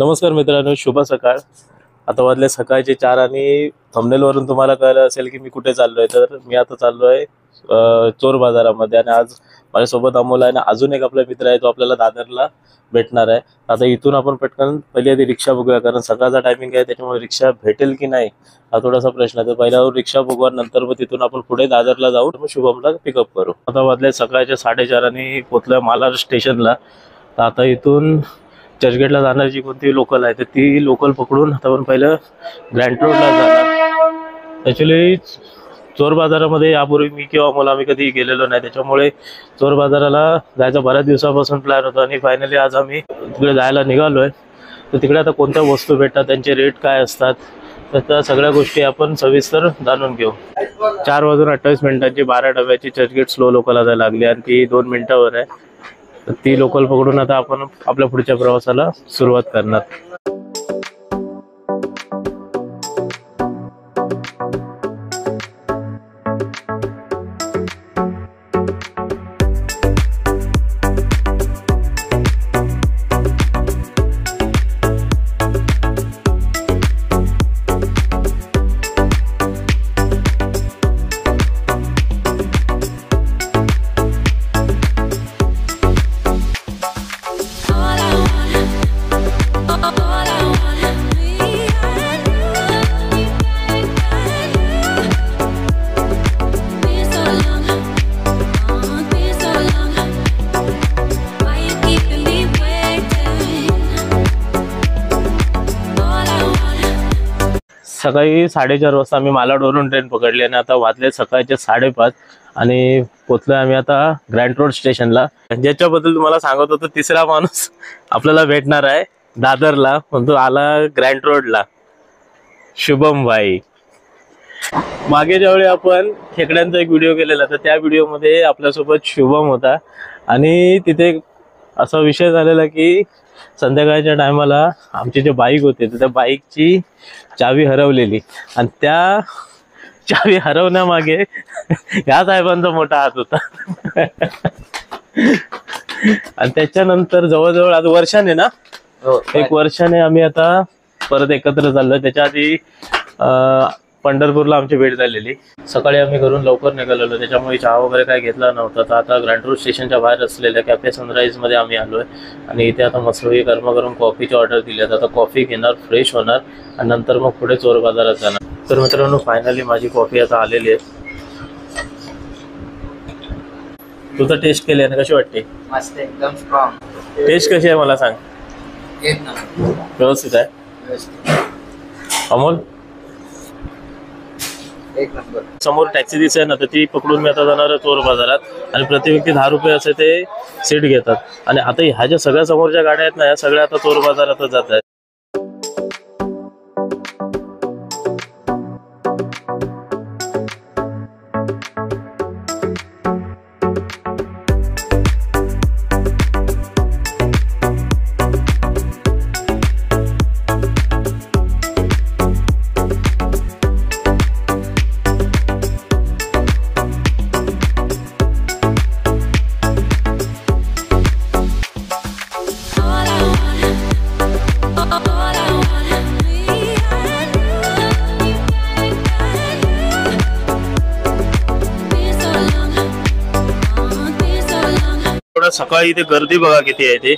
नमस्कार मित्रांनो, शुभ सकाळ। आता वाजले सकाळचे 4 आणि थंबनेल वरून तुम्हाला कळलं असेल की मी कुठे चाललोय। तर मी आता चाललोय चोर बाजारामध्ये आणि आज माझ्यासोबत अमोल आहे आणि अजून एक आपला मित्र आहे, तो आपल्याला दादरला भेटणार आहे। आता इथून आपण पटकन पहिली आधी रिक्षा बघूया, कारण सकाळचा टायमिंग आहे, त्याच्यामुळे रिक्षा भेटेल की नाही हा थोडासा प्रश्न आहे। तर पहिला रिक्षा बघू, नंतर मग तिथून आपण पुढे दादरला जाऊ, मग शुभमला पिकअप करू। आता वाजले सकाळचे 4:30 आणि पोहोचलोय मालाड स्टेशनला। तर आता इथून चर्चगेटला जाणारी जी कोणती लोकल आहे तर ती लोकल पकडून आता आपण पहिलं ग्रँड रोडला जाणार। ॲक्च्युली चोर बाजारामध्ये यापूर्वी मी किंवा मला आम्ही कधी गेलेलो नाही, त्याच्यामुळे चोर बाजाराला जायचा बऱ्याच दिवसापासून प्लॅन होता आणि फायनली आज आम्ही तिकडे जायला निघालोय। तर तिकडे आता कोणत्या वस्तू भेटतात, त्यांचे रेट काय असतात, तर त्या सगळ्या गोष्टी आपण सविस्तर जाणून घेऊ। 4:28 12 डब्याची चर्चगेट स्लो लोकल जायला लागली आणि ती 2 मिनिटावर आहे। तर ती लोकल पकडून आता आपण आपल्या पुढच्या प्रवासाला सुरुवात करणार। सकाळी 4:30 वाजता आम्ही मालाडवरून ट्रेन पकडली आणि आता वाजले सकाळचे 5:30 आणि पोहोचलोय आम्ही आता ग्रँड रोड स्टेशनला। ज्याच्याबद्दल तुम्हाला सांगत होतो, तिसरा माणूस आपल्याला भेटणार आहे दादरला, पण तो आला ग्रँड रोडला, शुभम भाई। मागे ज्यावेळी आपण खेकड्यांचा एक व्हिडिओ केलेला तर त्या व्हिडिओमध्ये आपल्यासोबत शुभम होता आणि तिथे असा विषय झालेला की संध्याकाळच्या टायमाला आमचे जे बाईक होते तर त्या बाईकची चावी हरवलेली आणि त्या चावी हरवण्यामागे या साहेबांचा मोठा हात होता। आणि त्याच्यानंतर जवळजवळ आज वर्षाने ना, 1 वर्षाने आम्ही आता परत एकत्र चाललोय। त्याच्या आधी पंढरपूरला आमची भेट झालेली। सकाळी आम्ही घरून लवकर निघालेलो, त्याच्यामुळे चहा वगैरे काय घेतला नव्हता। तर आता ग्रँड रोड स्टेशनच्या बाहेर असलेल्या कॅफे सनराईज मध्ये आम्ही आलोय आणि इथे आता मस्तपैकी गरमागरम कॉफीची ऑर्डर दिली आहे। आता कॉफी घेणार, फ्रेश होणार आणि नंतर मग पुढे चोर बाजारात जाणार। तर मित्रांनो, फायनली माझी कॉफी आता आलेली आहे। तू तर टेस्ट केली आहे ना, कशी वाटते? मस्त, एकदम स्ट्रॉंग। टेस्ट कशी आहे मला सांग? एक नंबर, व्यवस्थित आहे। अमोल, एक नंबर। समोर टॅक्सी दिसते ना, तर ती पकडून मी आता जाणार चोर बाजारात आणि प्रति व्यक्ती 10 रुपये असे ते सीट घेतात। आणि आता ह्या ज्या सगळ्या समोरच्या गाड्या आहेत ना, या सगळ्या आता चोर बाजारातच जात आहेत। सकाळी इथे गर्दी बघा किती आहे ते,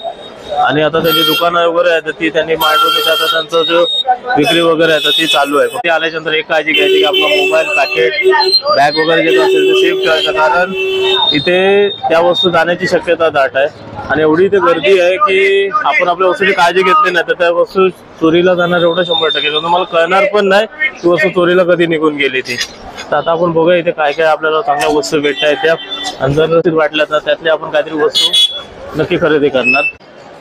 आणि आता त्याची दुकानं वगैरे आहेत ती त्यांनी मांडवली, आता त्यांचं जो विक्री वगैरे आहे तर ती चालू आहे। ते आल्याच्यानंतर एक काळजी घ्यायची की आपला मोबाईल, पॅकेट, बॅग वगैरे घेत असेल तर सेफ ठेवायचं, कारण इथे त्या वस्तू जाण्याची शक्यता दाट आहे आणि एवढी इथे गर्दी आहे की आपण आपल्या वस्तूची काळजी घेतली नाही तर त्या वस्तू चोरीला जाणार एवढं 100%। तुम्हाला कळणार पण नाही ती वस्तू चोरीला कधी निघून गेली ती। तर आता आपण बघूया इथे काय काय आपल्याला चांगल्या वस्तू भेटत आहेत त्या, आणि जर वाटल्या तर त्यातली आपण काहीतरी वस्तू नक्की खरेदी करणार।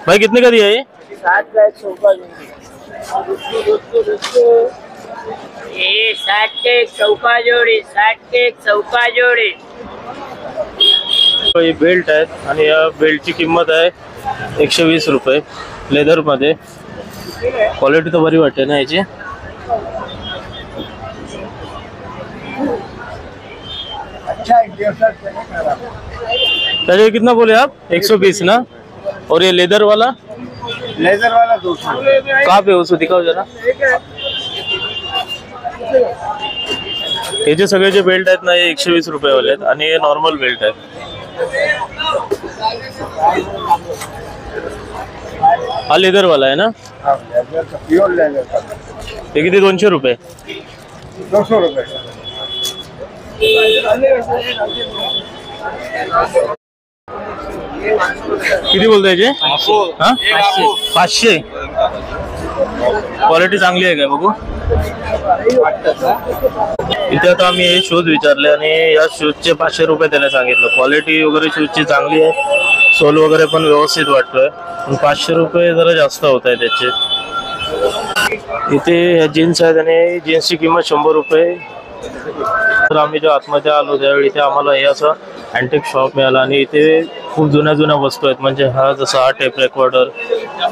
भाई कितने का दिया ये? 60 का चौका जोड़ी, ये 60 के एक चौका जोड़ी, 60 के एक चौका जोड़ी। ये बेल्ट आहे आणि या बेल्टची किंमत आहे 120 रुपये, लेदर मध्ये। क्वालिटी तर बरी वाटते ना याची। अच्छा है, चलिए कितना बोले आप? 120 ना। और ये लेदर वाला लेजर वाला 200। कहाँ पे उसको दिखाओ जरा। हे जे सगळे जे बेल्ट आहेत ना हे 120 रुपये वाले आहेत आणि हे नॉर्मल बेल्ट आहेत। हा लेदर वाला आहे ना? प्योर लेजर का हे किती? 200 रुपये। 200 रुपये। किती बोलताय जे? हा 500। क्वालिटी चांगली आहे का बघू। इथे आता आम्ही हे शूज विचारले आणि या शूजचे 500 रुपये त्याने सांगितलं। क्वालिटी वगैरे शूजची चांगली आहे, सोल वगैरे पण व्यवस्थित वाटतोय, पण 500 रुपये जरा जास्त होत आहे त्याचे। इथे ह्या जीन्स आहेत आणि जीन्सची किंमत 100 रुपये। तर आम्ही जेव्हा आतमध्ये आलो त्यावेळी इथे आम्हाला हे असं अँटिक शॉप मिळाला आणि इथे खूप जुन्या वस्तू आहेत, म्हणजे हा जसा टेप रेकॉर्डर,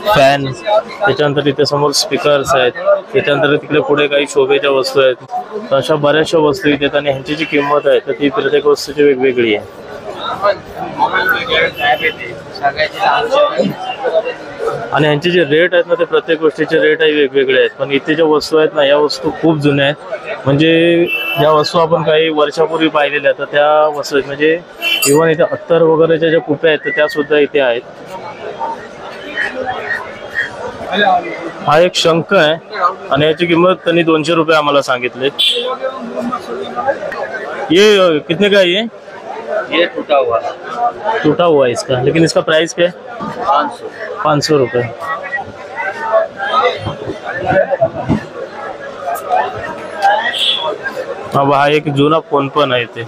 फॅन, त्याच्यानंतर इथे समोर स्पीकर्स आहेत, त्याच्यानंतर तिकडे पुढे काही शोभेच्या वस्तू आहेत। तर अशा बऱ्याचशा वस्तू इथे आहेत आणि ह्यांची जी किंमत आहे तर ती प्रत्येक वस्तूची वेगवेगळी आहे। आणि यांचे जे रेट आहेत ना ते प्रत्येक गोष्टीचे रेट आहे वेगवेगळे आहेत, पण इथे ज्या वस्तू आहेत ना या वस्तू खूप जुन्या आहेत, म्हणजे ज्या वस्तू आपण काही वर्षापूर्वी पाहिलेल्या तर त्या वस्तू आहेत, म्हणजे इव्हन इथे अत्तर वगैरेच्या ज्या कुप्या आहेत तर त्या सुद्धा इथे आहेत। हा एक शंख आहे आणि याची किंमत त्यांनी 200 रुपये आम्हाला सांगितले। ये कितने का है ये टूटा हुआ है इसका, लेकिन इसका प्राइस क्या है? 500 रुपये। अब हा एक जुना फोन पण आहे इथे।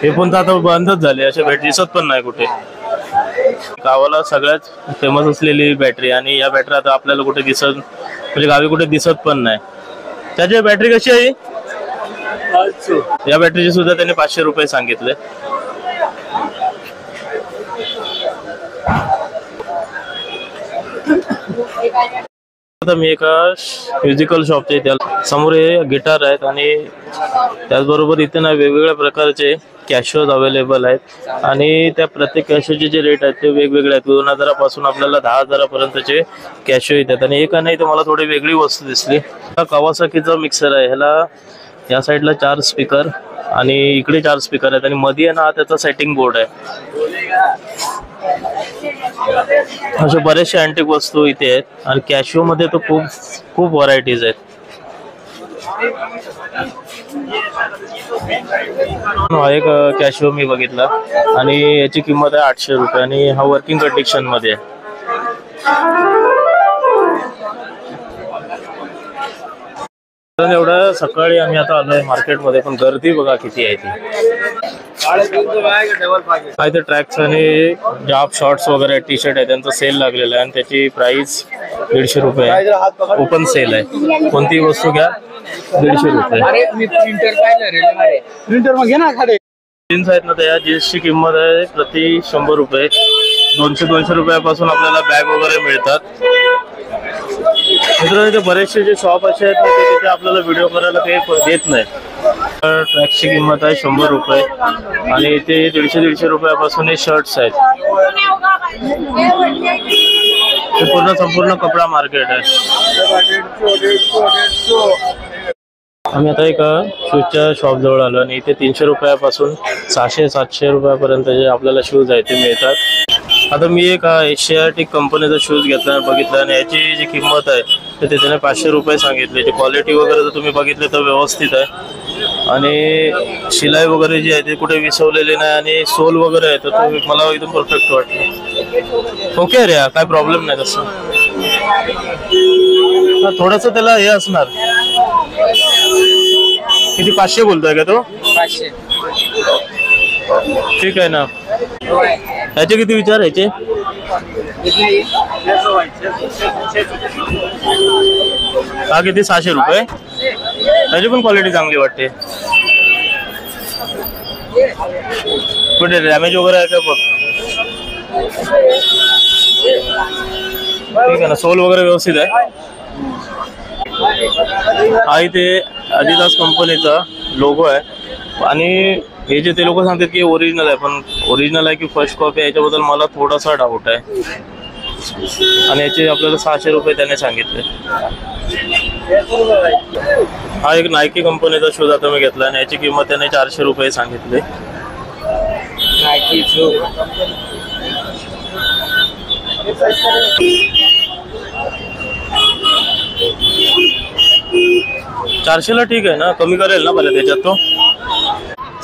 हे फोन तर आता बंदच झाले, असे भेट दिसत पण नाही कुठे। गावाला सगळ्यात फेमस असलेली बॅटरी आणि या बॅटरी आता आपल्याला कुठे दिसत, म्हणजे गावी कुठे दिसत पण नाही। त्याची बॅटरी कशी आहे? या बॅटरीचे सुद्धा त्यांनी 500 रुपये सांगितले। आता मी एका म्युझिकल शॉपच्या इथे समोर हे गिटार आहेत आणि त्याचबरोबर इथे ना वेगवेगळ्या प्रकारचे कॅशोज अवेलेबल आहेत आणि त्या प्रत्येक कॅशोचे जे रेट आहेत ते वेगवेगळे आहेत। 2000 पासून आपल्याला 10,000 पर्यंतचे कॅशो येतात आणि एक नाही तर मला थोडी वेगळी वस्तू दिसली। हा कावासाकीचा मिक्सर आहे, ह्याला या साईडला 4 स्पीकर आणि इकडे 4 स्पीकर आहेत आणि मध्ये आहे ना हा त्याचा सेटिंग बोर्ड आहे। अशा बरेचशे अँटिक वस्तू इथे आहेत आणि कॅशिओ मध्ये तर खूप व्हरायटीज आहेत। हा एक कॅशिओ मी बघितला आणि याची किंमत आहे 800 रुपये आणि हा वर्किंग कंडिशन मध्ये आहे। एवढं सकाळी आम्ही आता आलोय मार्केटमध्ये, पण गर्दी बघा किती आहे ती। काय ते ट्रॅक्स आणि जाप शॉर्ट्स वगैरे टी शर्ट आहे त्यांचा सेल लागलेला आहे आणि त्याची प्राइस 150 रुपये आहे। ओपन सेल आहे, कोणतीही वस्तू घ्या 150 रुपये। जीन्स आहेत ना त्या जीन्सची किंमत आहे प्रति 100 रुपये। 200 रुपयापासून आपल्याला बॅग वगैरे मिळतात। मित्रांनो इथे बरेचसे जे शॉप असे आहेत ना तिथे आपल्याला व्हिडिओ करायला काही देत नाही। ट्रॅक्सची किंमत आहे 100 रुपये आणि इथे 150 रुपयापासून हे शर्ट्स आहेत। हे संपूर्ण कपडा मार्केट आहे। आम्ही आता एक शूजच्या शॉप जवळ आलो आणि इथे 300 रुपयापासून 600-700 रुपयापर्यंत जे आपल्याला शूज आहेत ते मिळतात। आता मी एक एशियाटिक कंपनीचा शूज घेतला बघितला आणि याची जी किंमत आहे तर त्याने 500 रुपये सांगितले। जी क्वालिटी वगैरे जर तुम्ही बघितले तर व्यवस्थित आहे आणि शिलाई वगैरे जी आहे ते कुठे विसवलेली नाही आणि सोल वगैरे आहे तर मला एकदम परफेक्ट वाटलं। ओके रे, काय प्रॉब्लेम नाही तसं। थोडस त्याला हे असणार। किती 500 बोलतोय का तो? 500। ठीक आहे ना। याचे किती विचार याचे? हा किती 600 रुपये। त्याची पण क्वालिटी चांगली वाटते। कुठे डॅमेज वगैरे आहे का बघ। ठीक आहे ना, सोल वगैरे व्यवस्थित आहे। हा इथे आदिदास कंपनीचा लोगो आहे आणि हे जे ते लोक सांगतात की ओरिजिनल आहे, पण ओरिजिनल आहे की फर्स्ट कॉपी आहे याच्याबद्दल मला थोडासा डाऊट आहे। आणि याचे आपल्याला 600 रुपये त्याने सांगितले. हा एक नायकी कंपनीचा शूज आता मी घेतला आणि याची किंमत त्याने 400 रुपये सांगितली. नाईकी शू. 400ला ठीक आहे ना, कमी करेल ना मला त्याच्यात तो.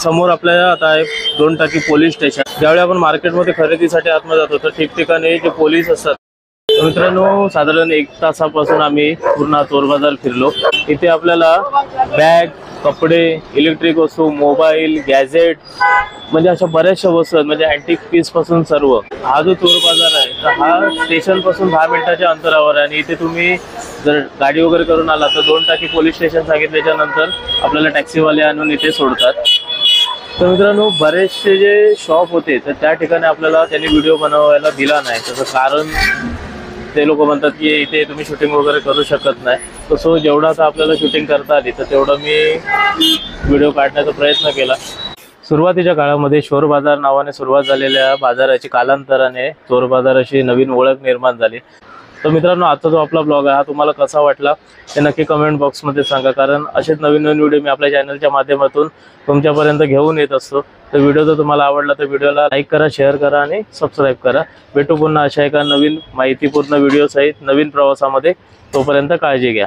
समोर आपल्याला आता आहे 2 टाकी पोलीस स्टेशन. ज्यावेळी आपण मार्केटमध्ये खरेदीसाठी आतमध्ये जातो तर ठिकठिकाणी जे पोलीस असतात. तर मित्रांनो साधारण 1 तासापासून आम्ही पूर्ण चोर बाजार फिरलो. इथे आपल्याला बॅग, कपडे, इलेक्ट्रिक वस्तू, मोबाईल, गॅजेट म्हणजे अशा बऱ्याचशा वस्तू आहेत, म्हणजे अँटिक पीस पासून सर्व. हा जो चोर बाजार आहे तर हा स्टेशन पासून 10 मिनिटाच्या अंतरावर आहे आणि इथे तुम्ही जर गाडी वगैरे करून आला तर 2 टाकी पोलीस स्टेशन सांगितल्याच्या नंतर आपल्याला टॅक्सीवाले आणून इथे सोडतात. तर मित्रांनो बरेचसे जे शॉप होते तर त्या ठिकाणी आपल्याला त्यांनी व्हिडिओ बनवायला दिला नाही. त्याचं कारण ते लोक म्हणतात की इथे तुम्ही शूटिंग वगैरे करू शकत नाही. तसं जेवढं आता आपल्याला शूटिंग करता आली तर तेवढं मी व्हिडिओ काढण्याचा प्रयत्न केला. सुरुवातीच्या काळामध्ये चोर बाजार नावाने सुरुवात झालेल्या बाजाराची कालांतराने चोर बाजार अशी नवीन ओळख निर्माण झाली. तर मित्रांनो आजचा जो आपला ब्लॉग आहे हा तुम्हाला कसा वाटला ते नक्की कमेंट बॉक्समध्ये सांगा, कारण असेच नवीन नवीन व्हिडिओ मी आपल्या चॅनलच्या माध्यमातून तुमच्यापर्यंत घेऊन येत असतो. तर व्हिडिओ जर तुम्हाला आवडला तर व्हिडिओला लाईक करा, शेअर करा आणि सबस्क्राईब करा. भेटू पुन्हा अशा एका नवीन माहितीपूर्ण व्हिडिओ सहित नवीन प्रवासामध्ये. तोपर्यंत काळजी घ्या.